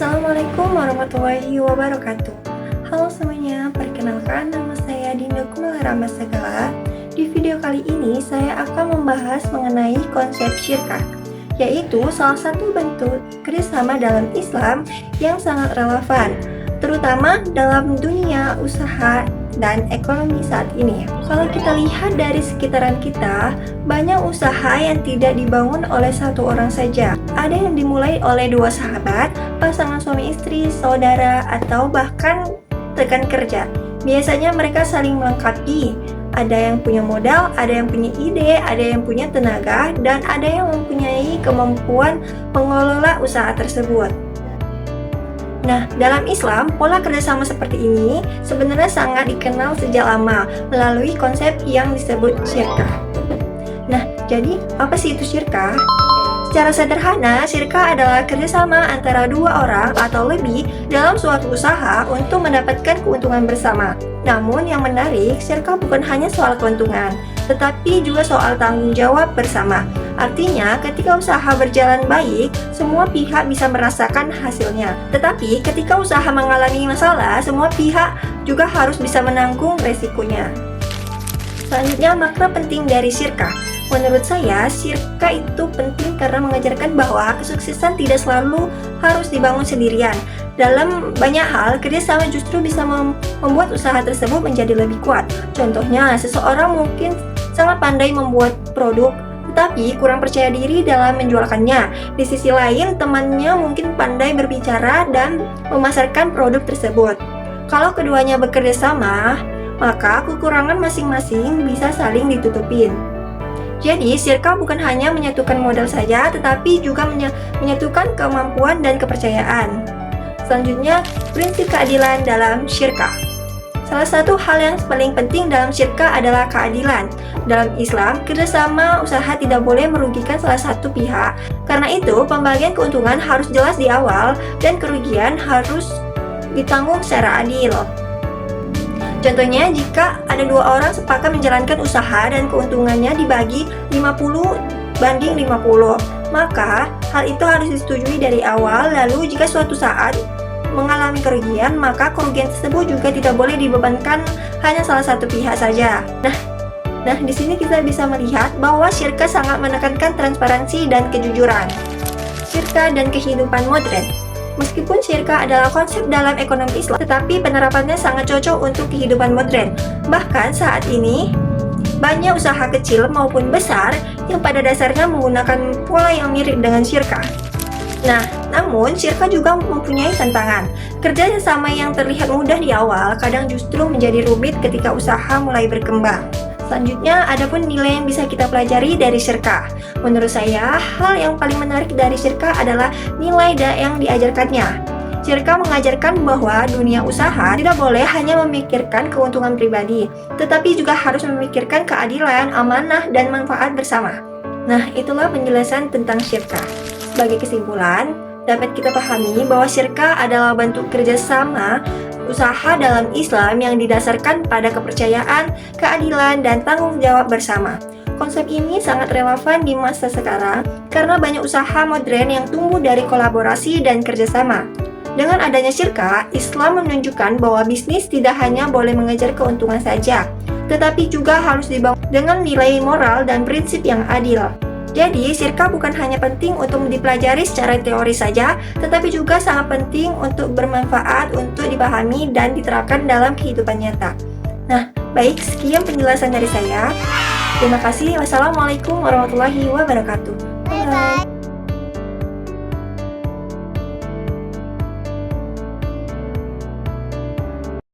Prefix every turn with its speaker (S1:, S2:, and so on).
S1: Assalamualaikum warahmatullahi wabarakatuh. Halo semuanya, perkenalkan nama saya Dinda Kumalarama Segala. Di video kali ini saya akan membahas mengenai konsep syirkah, yaitu salah satu bentuk kerjasama dalam Islam yang sangat relevan, terutama dalam dunia usaha dan ekonomi saat ini. Kalau kita lihat dari sekitaran kita, banyak usaha yang tidak dibangun oleh satu orang saja. Ada yang dimulai oleh dua sahabat, pasangan suami istri, saudara, atau bahkan rekan kerja. Biasanya mereka saling melengkapi. Ada yang punya modal, ada yang punya ide, ada yang punya tenaga, dan ada yang mempunyai kemampuan mengelola usaha tersebut. Nah, dalam Islam, pola kerjasama seperti ini sebenarnya sangat dikenal sejak lama melalui konsep yang disebut syirkah. Nah, jadi apa sih itu syirkah? Secara sederhana, syirkah adalah kerjasama antara dua orang atau lebih dalam suatu usaha untuk mendapatkan keuntungan bersama. Namun yang menarik, syirkah bukan hanya soal keuntungan, tetapi juga soal tanggung jawab bersama. Artinya, ketika usaha berjalan baik, semua pihak bisa merasakan hasilnya. Tetapi, ketika usaha mengalami masalah, semua pihak juga harus bisa menanggung resikonya. Selanjutnya, makna penting dari syirkah. Menurut saya, syirkah itu penting karena mengajarkan bahwa kesuksesan tidak selalu harus dibangun sendirian. Dalam banyak hal, kerjasama justru bisa membuat usaha tersebut menjadi lebih kuat. Contohnya, seseorang mungkin sangat pandai membuat produk, tetapi kurang percaya diri dalam menjualkannya. Di sisi lain, temannya mungkin pandai berbicara dan memasarkan produk tersebut. Kalau keduanya bekerja sama, maka kekurangan masing-masing bisa saling ditutupin. Jadi, syirkah bukan hanya menyatukan modal saja, tetapi juga menyatukan kemampuan dan kepercayaan. Selanjutnya, prinsip keadilan dalam syirkah. Salah satu hal yang paling penting dalam syirkah adalah keadilan. Dalam Islam, kerjasama usaha tidak boleh merugikan salah satu pihak. Karena itu, pembagian keuntungan harus jelas di awal dan kerugian harus ditanggung secara adil. Contohnya, jika ada dua orang sepakat menjalankan usaha dan keuntungannya dibagi 50/50, maka hal itu harus disetujui dari awal. Lalu, jika suatu saat mengalami kerugian, maka kerugian tersebut juga tidak boleh dibebankan hanya salah satu pihak saja. Nah, di sini kita bisa melihat bahwa syirkah sangat menekankan transparansi dan kejujuran. Syirkah dan kehidupan modern. Meskipun syirkah adalah konsep dalam ekonomi Islam, tetapi penerapannya sangat cocok untuk kehidupan modern. Bahkan saat ini, banyak usaha kecil maupun besar yang pada dasarnya menggunakan pola yang mirip dengan syirkah. Nah, namun syirkah juga mempunyai tantangan. Kerja sama yang terlihat mudah di awal kadang justru menjadi rumit ketika usaha mulai berkembang. Selanjutnya, adapun nilai yang bisa kita pelajari dari syirkah. Menurut saya, hal yang paling menarik dari syirkah adalah nilai yang diajarkannya. Syirkah mengajarkan bahwa dunia usaha tidak boleh hanya memikirkan keuntungan pribadi, tetapi juga harus memikirkan keadilan, amanah, dan manfaat bersama. Nah, itulah penjelasan tentang syirkah. Sebagai kesimpulan, dapat kita pahami bahwa syirkah adalah bentuk kerjasama usaha dalam Islam yang didasarkan pada kepercayaan, keadilan, dan tanggung jawab bersama. Konsep ini sangat relevan di masa sekarang karena banyak usaha modern yang tumbuh dari kolaborasi dan kerjasama. Dengan adanya syirkah, Islam menunjukkan bahwa bisnis tidak hanya boleh mengejar keuntungan saja, tetapi juga harus dibangun dengan nilai moral dan prinsip yang adil. Jadi, syirkah bukan hanya penting untuk dipelajari secara teori saja, tetapi juga sangat penting untuk bermanfaat untuk dipahami dan diterapkan dalam kehidupan nyata. Nah, baik, sekian penjelasan dari saya. Terima kasih. Wassalamualaikum warahmatullahi wabarakatuh. Bye-bye.